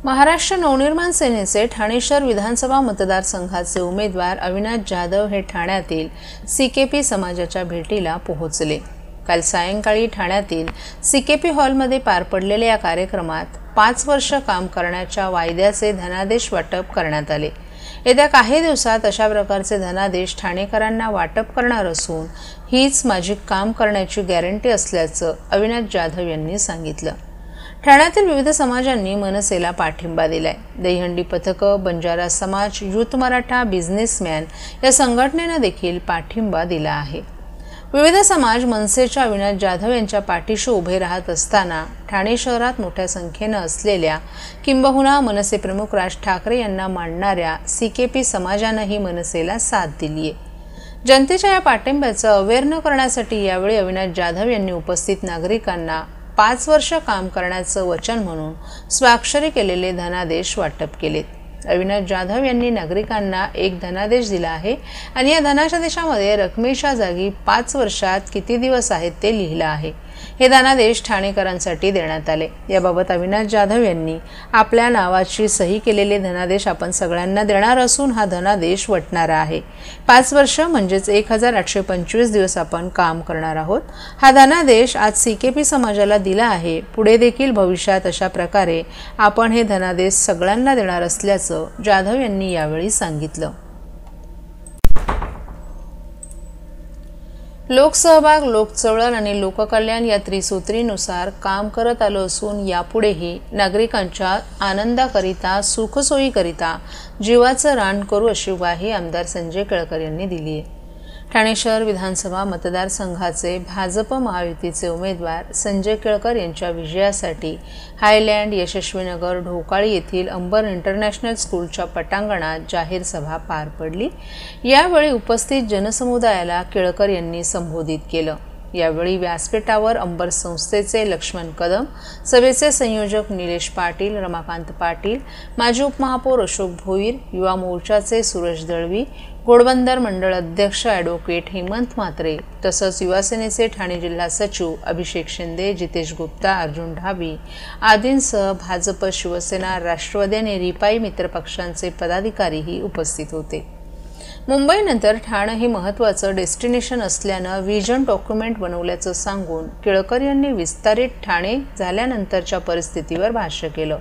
महाराष्ट्र नवनिर्माण सेनेचे ठाणे शहर विधानसभा मतदारसंघाचे उमेदवार अविनाश जाधव हे ठाण्यातील सीकेपी समाजाच्या भेटीला पोहोचले। काल सायंकाळी ठाण्यातील सीकेपी हॉलमध्ये पार पडलेल्या या कार्यक्रमात 5 वर्ष काम करण्याच्या वायद्याचे धनादेश वाटप करण्यात आले। येत्या काही दिवसात अशा प्रकारचे धनादेश ठाणेकरांना वाटप करणार असून हीच माझी काम करण्याची गॅरंटी असल्याचं अविनाश जाधव यांनी सांगितलं। ठाण्यातील विविध समाजांनी मनसेला पाठिंबा दिलाय। दहीहंडी पथक, बंजारा समाज, युथ मराठा, बिझनेसमॅन या संघटनेने देखील पाठिंबा दिला आहे। विविध समाज मनसेच्या अविनाश जाधव यांच्या पाठीशी उभे राहत असताना ठाणे शहरात मोठ्या संख्येने असलेल्या किंबहुना मनसे प्रमुख राज ठाकरे यांना मानणाऱ्या सीकेपी समाजानेही मनसेला साथ दिली आहे। जनतेच्या या पाठिंब्याचं अवेअर करण्यासाठी यावेळी अविनाश जाधव यांनी उपस्थित नागरिकांना 5 वर्ष काम करण्याचं वचन म्हणून स्वाक्षरी केलेले धनादेश वाटप केलेत। अविनाश जाधव यांनी नागरिकांना एक धनादेश दिला आहे आणि या धनादेशामध्ये रकमेच्या जागी 5 वर्षात किती दिवस आहेत ते लिहिलं आहे। हे धनादेश ठाणेकरांसाठी देण्यात आले। याबाबत अविनाश जाधव यांनी आपल्या नावाची सही केलेले धनादेश आपण सगळ्यांना देणार असून हा धनादेश वटणारा आहे। 5 वर्ष म्हणजेच 1825 दिवस आपण काम करणार आहोत। हा धनादेश आज सीकेपी समाजाला दिला आहे। पुढे देखील भविष्यात अशा प्रकारे आपण हे धनादेश सगळ्यांना देणार असल्याचं जाधव यांनी यावेळी सांगितलं। लोकसहभाग, लोकचळवळ आणि लोककल्याण या त्रिसूत्रीनुसार काम करत आलो असून यापुढेही नागरिकांच्या आनंदाकरिता, सुखसोयीकरिता जीवाचं रान करू अशी ग्वाही आमदार संजय केळकर यांनी दिली आहे। ठाणे शहर विधानसभा मतदारसंघाचे भाजप महायुतीचे उमेदवार संजय केळकर यांच्या विजयासाठी हायलँड, यशस्वीनगर, ढोकाळी येथील अंबर इंटरनॅशनल स्कूलच्या पटांगणात जाहीर सभा पार पडली। यावेळी उपस्थित जनसमुदायाला केळकर यांनी संबोधित केलं। यावेळी व्यासपीठावर अंबर संस्थेचे लक्ष्मण कदम, सभेचे संयोजक निलेश पाटील, रमाकांत पाटील, माजी उपमहापौर अशोक भोईर, युवा मोर्चाचे सुरेश दळवी, घोडबंदर मंडळ अध्यक्ष ॲडव्होकेट हेमंत म्हात्रे तसंच युवासेनेचे ठाणे जिल्हा सचिव अभिषेक शिंदे, जितेश गुप्ता, अर्जुन ढाबी आदींसह भाजप, शिवसेना, राष्ट्रवादी आणि रिपाई मित्र पक्षांचे पदाधिकारीही उपस्थित होते। मुंबईनंतर ठाणे हे महत्त्वाचं डेस्टिनेशन असल्यानं व्हिजन डॉक्युमेंट बनवल्याचं सांगून केळकर यांनी विस्तारित ठाणे झाल्यानंतरच्या परिस्थितीवर भाष्य केलं।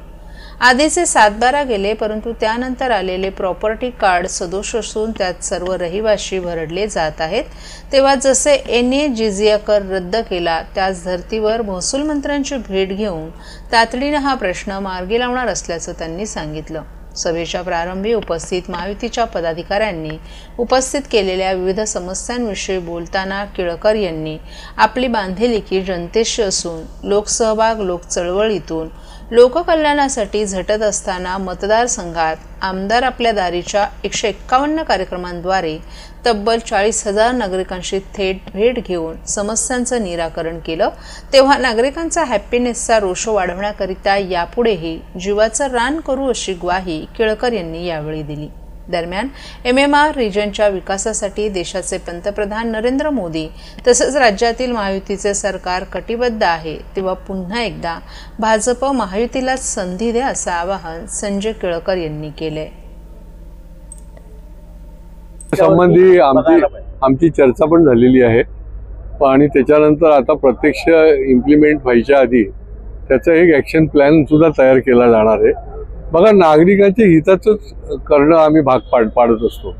आधीचे 7-12 गेले, परंतु त्यानंतर आलेले प्रॉपर्टी कार्ड सदोष असून त्यात सर्व रहिवाशी भरडले जात आहेत। तेव्हा जसे एनए जिझिया कर रद्द केला त्याच धर्तीवर महसूल मंत्र्यांची भेट घेऊन तातडीनं हा प्रश्न मार्गी लावणार असल्याचं त्यांनी सांगितलं। सभेच्या प्रारंभी उपस्थित महायुतीच्या पदाधिकाऱ्यांनी उपस्थित केलेल्या विविध समस्यांविषयी बोलताना केळकर यांनी आपली बांधिलकी जनतेशी असून लोकसहभाग, लोकचळवळीतून लोककल्याणासाठी झटत असताना मतदारसंघात आमदार आपल्या दारीच्या 151 कार्यक्रमांद्वारे तब्बल 40,000 नागरिकांशी थेट भेट घेऊन समस्यांचं निराकरण केलं। तेव्हा नागरिकांचा हॅपीनेसचा रोष वाढवण्याकरिता यापुढेही जीवाचं रान करू अशी ग्वाही केळकर यांनी यावेळी दिली। दरम्यान MMR रिजनच्या विकासासाठी देशाचे पंतप्रधान नरेंद्र मोदी तसंच राज्यातील महायुतीचे सरकार कटिबद्ध आहे। तेव्हा पुन्हा एकदा भाजप महायुतीला संधी द्या असं आवाहन संजय केळकर यांनी केले। संबंधी आमची चर्चा पण झालेली आहे आणि त्याच्यानंतर आता प्रत्यक्ष इम्प्लिमेंट व्हायच्या आधी त्याचा एक ॲक्शन प्लॅन सुद्धा तयार केला जाणार आहे। बघा, नागरिकांच्या हिताचंच करणं आम्ही भाग पाडत असतो।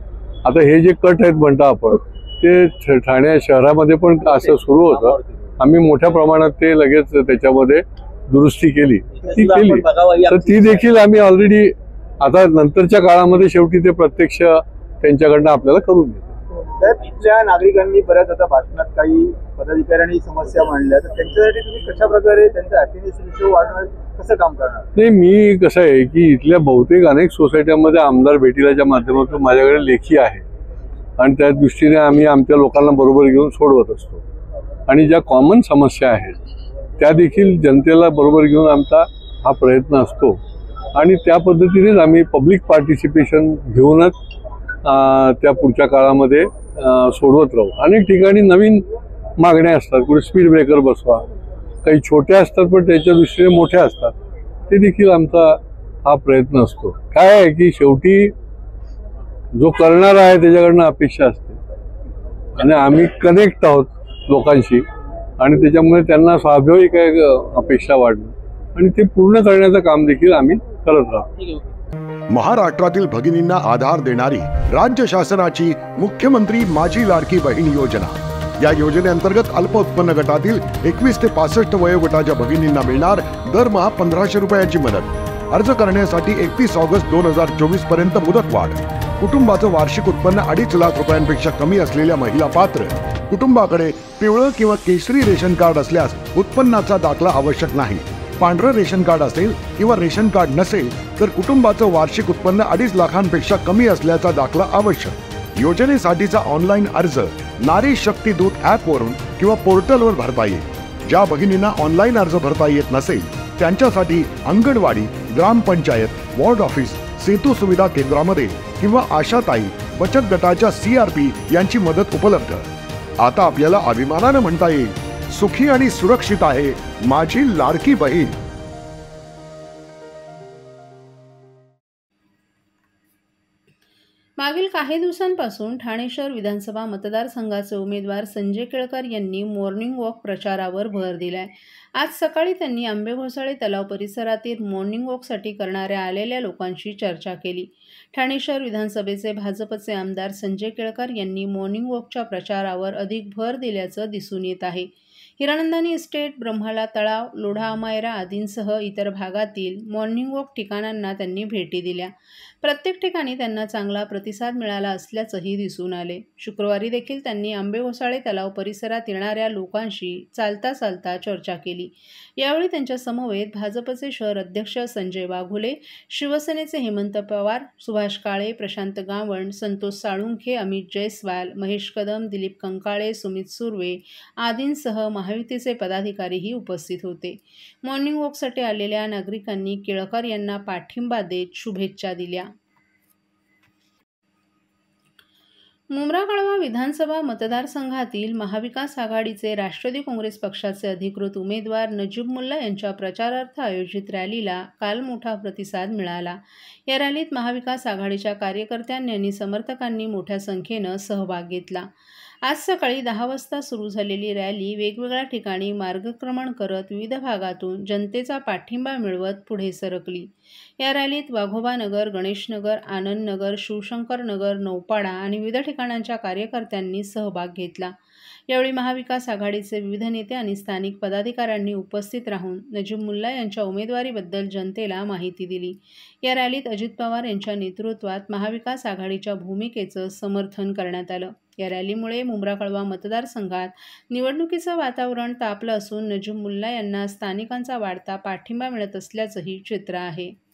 आता हे जे कट आहेत म्हणता आपण, ते ठाणे शहरामध्ये पण असं सुरू होतं। आम्ही मोठ्या प्रमाणात ते लगेच त्याच्यामध्ये दुरुस्ती केली तर ती देखील आम्ही ऑलरेडी आता नंतरच्या काळामध्ये शेवटी ते प्रत्यक्ष त्यांच्याकडनं आपल्याला करून घेतो। इथल्या नागरिकांनी बऱ्याच आता भाषणात काही पदाधिकाऱ्यांनी समस्या मांडल्या, तर त्यांच्यासाठी तुम्ही कशा प्रकारे त्यांचा हॅपीनेस रेशो वाढवणार, कसं काम करणार? नाही, मी कसं आहे की इथल्या बहुतेक अनेक सोसायट्यांमध्ये आमदार भेटीलाच्या माध्यमातून माझ्याकडे लेखी आहे आणि त्या दृष्टीने आम्ही आमच्या लोकांना बरोबर घेऊन सोडवत असतो आणि ज्या कॉमन समस्या आहेत त्या देखील जनतेला बरोबर घेऊन आमचा हा प्रयत्न असतो आणि त्या पद्धतीनेच आम्ही पब्लिक पार्टिसिपेशन घेऊनच त्या पुढच्या काळामध्ये सोडवत राहू। अनेक ठिकाणी नवीन मागण्या असतात, कुठे स्पीड ब्रेकर बसवा, काही छोट्या असतात पण त्याच्या दृष्टीने मोठ्या असतात, ते देखील आमचा हा प्रयत्न असतो. काय आहे की शेवटी जो करणार आहे त्याच्याकडनं अपेक्षा असते आणि आम्ही कनेक्ट आहोत लोकांशी आणि त्याच्यामुळे त्यांना स्वाभाविक आहे अपेक्षा वाढणं आणि ते पूर्ण करण्याचं काम देखील आम्ही करत राहतो. महाराष्ट्रातील भगिनींना आधार देणारी राज्य शासनाची मुख्यमंत्री माझी लाडकी बहीण योजना. या योजनेअंतर्गत अल्प उत्पन्न गटातील 21 ते 65 वयोगटाच्या भगिनींना मिळणार दरमहा 1500 रुपयाची मदत. अर्ज करण्यासाठी 31 ऑगस्ट 2024 पर्यंत मुदतवाढ. कुटुंबाचं वार्षिक उत्पन्न 2.5 लाख रुपयांपेक्षा कमी असलेल्या महिला पात्र. कुटुंबाकडे पिवळं किंवा केशरी रेशन कार्ड असल्यास उत्पन्नाचा दाखला आवश्यक नाही. पांढरं रेशन कार्ड असेल किंवा रेशन कार्ड नसेल तर कुटुंबाचं वार्षिक उत्पन्न 2.5 लाखांपेक्षा कमी असल्याचा दाखला आवश्यक. योजनेसाठीचा ऑनलाईन अर्ज नारी शक्ती दूत ॲपवरून किंवा पोर्टलवर भरता येईल. ज्या भगिनींना ऑनलाईन अर्ज भरता येत नसेल त्यांच्यासाठी अंगणवाडी, ग्रामपंचायत, वॉर्ड ऑफिस, सेतू सुविधा केंद्रामध्ये किंवा आशाताई बचत गटाच्या CRP यांची मदत उपलब्ध. आता आपल्याला अभिमानानं म्हणता येईल, सुखी आणि सुरक्षित आहे माझी लाडकी बहीण. मागील काही दिवसांपासून ठाणे शहर विधानसभा मतदारसंघाचे उमेदवार संजय केळकर यांनी मॉर्निंग वॉक प्रचारावर भर दिलाय. आज सकाळी त्यांनी आंबेघोसाळे तलाव परिसरातील मॉर्निंग वॉकसाठी करणाऱ्या आलेल्या लोकांशी चर्चा केली. ठाणे शहर विधानसभेचे भाजपचे आमदार संजय केळकर यांनी मॉर्निंग वॉकच्या प्रचारावर अधिक भर दिल्याचं दिसून येत आहे. हिरानंदानी इस्टेट, ब्रह्माला तळाव, लोढा अमायरा आदींसह इतर भागातील मॉर्निंग वॉक ठिकाणांना त्यांनी भेटी दिल्या. प्रत्येक ठिकाणी त्यांना चांगला प्रतिसाद मिळाला असल्याचंही दिसून आले. शुक्रवारी देखील त्यांनी आंबेघोसाळे तलाव परिसरात येणाऱ्या लोकांशी चालता चालता चर्चा केली. यावेळी त्यांच्या समवेत भाजपचे शहर अध्यक्ष संजय वाघोले, शिवसेनेचे हेमंत पवार, सुभाष काळे, प्रशांत गावंड, संतोष साळुंखे, अमित जयस्वाल, महेश कदम, दिलीप कंकाळे, सुमित सुर्वे आदींसह महायुतीचे पदाधिकारीही उपस्थित होते. मॉर्निंग वॉकसाठी आलेल्या नागरिकांनी केळकर यांना पाठिंबा देत शुभेच्छा दिल्या. मुंब्रा-कळवा विधानसभा मतदारसंघातील महाविकास आघाडीचे राष्ट्रवादी काँग्रेस पक्षाचे अधिकृत उमेदवार नजीब मुल्ला यांच्या प्रचारार्थ आयोजित रॅलीला काल मोठा प्रतिसाद मिळाला. या रॅलीत महाविकास आघाडीच्या कार्यकर्त्यांनी आणि समर्थकांनी मोठ्या संख्येनं सहभाग घेतला. आज सकाळी 10 वाजता सुरू झालेली रॅली वेगवेगळ्या ठिकाणी मार्गक्रमण करत विविध भागातून जनतेचा पाठिंबा मिळवत पुढे सरकली. या रॅलीत वाघोबानगर, गणेशनगर, आनंदनगर, शिवशंकरनगर, नौपाडा आणि विविध ठिकाणांच्या कार्यकर्त्यांनी सहभाग घेतला. यावेळी महाविकास आघाडीचे विविध नेते आणि स्थानिक पदाधिकाऱ्यांनी उपस्थित राहून नजीब मुल्ला यांच्या उमेदवारीबद्दल जनतेला माहिती दिली. या रॅलीत अजित पवार यांच्या नेतृत्वात महाविकास आघाडीच्या भूमिकेचं समर्थन करण्यात आलं. या रॅलीमुळे मुंब्रा-कळवा मतदारसंघात निवडणुकीचं वातावरण तापलं असून नजीब मुल्ला यांना स्थानिकांचा वाढता पाठिंबा मिळत असल्याचंही चित्र आहे.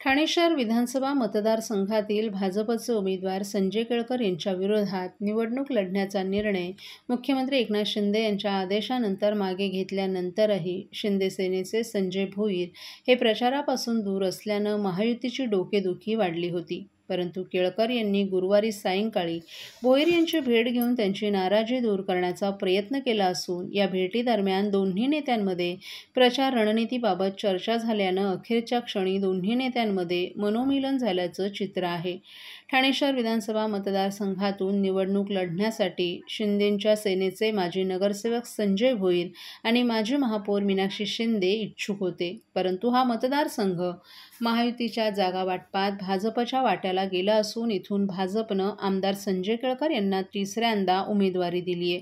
ठाणे शहर विधानसभा मतदारसंघातील भाजपचे उमेदवार संजय केळकर यांच्या विरोधात निवडणूक लढण्याचा निर्णय मुख्यमंत्री एकनाथ शिंदे यांच्या आदेशानंतर मागे घेतल्यानंतरही शिंदे सेनेचे संजय भोईर हे प्रचारापासून दूर असल्यानं महायुतीची डोकेदुखी वाढली होती. परंतु केळकर यांनी गुरुवारी सायंकाळी भोईर यांची भेट घेऊन त्यांची नाराजी दूर करण्याचा प्रयत्न केला असून या भेटीदरम्यान दोन्ही नेत्यांमध्ये प्रचार रणनीतीबाबत चर्चा झाल्यानं अखेरच्या क्षणी दोन्ही नेत्यांमध्ये मनोमिलन झाल्याचं चित्र आहे. ठाणे शहर विधानसभा मतदारसंघातून निवडणूक लढण्यासाठी शिंदेंच्या सेनेचे माजी नगरसेवक संजय भोईर आणि माजी महापौर मीनाक्षी शिंदे इच्छुक होते. परंतु हा मतदारसंघ महायुतीच्या जागा वाटपात भाजपच्या वाट्याला गेला असून इथून भाजपनं आमदार संजय केळकर यांना तिसऱ्यांदा उमेदवारी दिली आहे.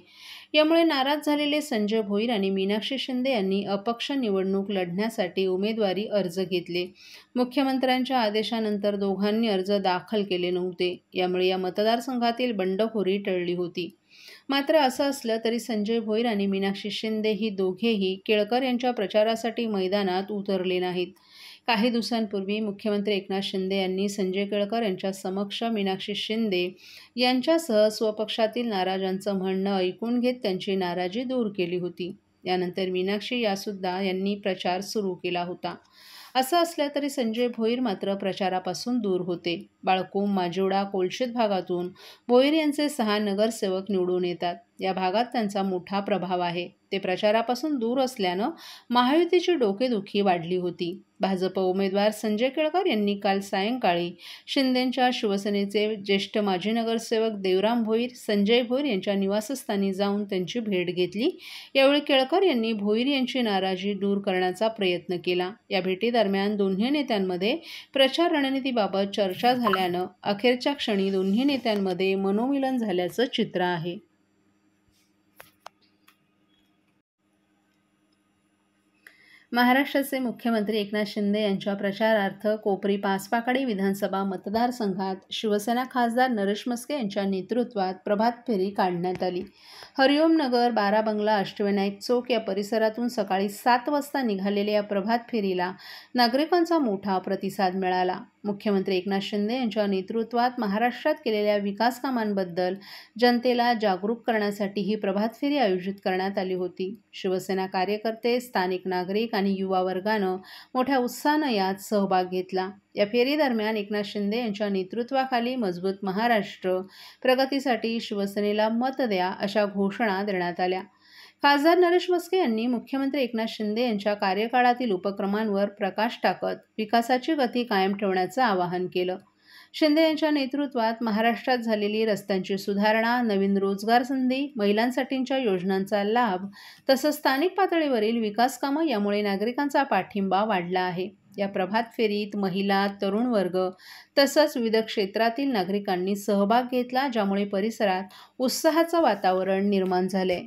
यामुळे नाराज झालेले संजय भोईर आणि मीनाक्षी शिंदे यांनी अपक्ष निवडणूक लढण्यासाठी उमेदवारी अर्ज घेतले. मुख्यमंत्र्यांच्या आदेशानंतर दोघांनी अर्ज दाखल केले नव्हते. यामुळे या मतदारसंघातील बंडखोरी टळली होती. मात्र असं असलं तरी संजय भोईर आणि मीनाक्षी शिंदे ही दोघेही केळकर यांच्या प्रचारासाठी मैदानात उतरले नाहीत. काही दिवसांपूर्वी मुख्यमंत्री एकनाथ शिंदे यांनी संजय केळकर यांच्या समक्ष मीनाक्षी शिंदे यांच्यासह स्वपक्षातील नाराजांचं म्हणणं ऐकून घेत त्यांची नाराजी दूर केली होती. यानंतर मीनाक्षी यांनी प्रचार सुरू केला होता. असं असलं तरी संजय भोईर मात्र प्रचारापासून दूर होते. बाळकूम, माजिवडा, कोलशेत भागातून भोईर यांचे 6 नगरसेवक निवडून येतात. या भागात त्यांचा मोठा प्रभाव आहे. ते प्रचारापासून दूर असल्यानं महायुतीची डोकेदुखी वाढली होती. भाजप उमेदवार संजय केळकर यांनी काल सायंकाळी शिंदेंच्या शिवसेनेचे ज्येष्ठ माजी नगरसेवक देवराम भोईर, संजय भोईर यांच्या निवासस्थानी जाऊन त्यांची भेट घेतली. यावेळी केळकर यांनी भोईर यांची नाराजी दूर करण्याचा प्रयत्न केला. या भेटीदरम्यान दोन्ही नेत्यांमध्ये प्रचार रणनीतीबाबत चर्चा झाल्यानं अखेरच्या क्षणी दोन्ही नेत्यांमध्ये मनोमिलन झाल्याचं चित्र आहे. महाराष्ट्राचे मुख्यमंत्री एकनाथ शिंदे यांच्या प्रचारार्थ कोपरी पाचपाकाडी विधानसभा मतदारसंघात शिवसेना खासदार नरेश मस्के यांच्या नेतृत्वात प्रभात फेरी काढण्यात आली. हरिओम नगर, बारा बंगला, अष्टविनायक चौक या परिसरातून सकाळी 7 वाजता निघालेल्या या प्रभात फेरीला नागरिकांचा मोठा प्रतिसाद मिळाला. मुख्यमंत्री एकनाथ शिंदे यांच्या नेतृत्वात महाराष्ट्रात केलेल्या विकास कामांबद्दल जनतेला जागरूक करण्यासाठी ही प्रभात फेरी आयोजित करण्यात आली होती. शिवसेना कार्यकर्ते, स्थानिक नागरिक आणि युवा वर्गानं मोठ्या उत्साहानं यात सहभाग घेतला. या फेरीदरम्यान एकनाथ शिंदे यांच्या नेतृत्वाखाली मजबूत महाराष्ट्र, प्रगतीसाठी शिवसेनेला मत द्या अशा घोषणा देण्यात आल्या. खासदार नरेश मस्के यांनी मुख्यमंत्री एकनाथ शिंदे यांच्या कार्यकाळातील उपक्रमांवर प्रकाश टाकत विकासाची गती कायम ठेवण्याचं आवाहन केलं. शिंदे यांच्या नेतृत्वात महाराष्ट्रात झालेली रस्त्यांची सुधारणा, नवीन रोजगार संधी, महिलांसाठीच्या योजनांचा लाभ तसंच स्थानिक पातळीवरील विकास कामं यामुळे नागरिकांचा पाठिंबा वाढला आहे. या प्रभात फेरीत महिला, तरुण वर्ग तसंच विविध क्षेत्रातील नागरिकांनी सहभाग घेतला, ज्यामुळे परिसरात उत्साहाचं वातावरण निर्माण झाले.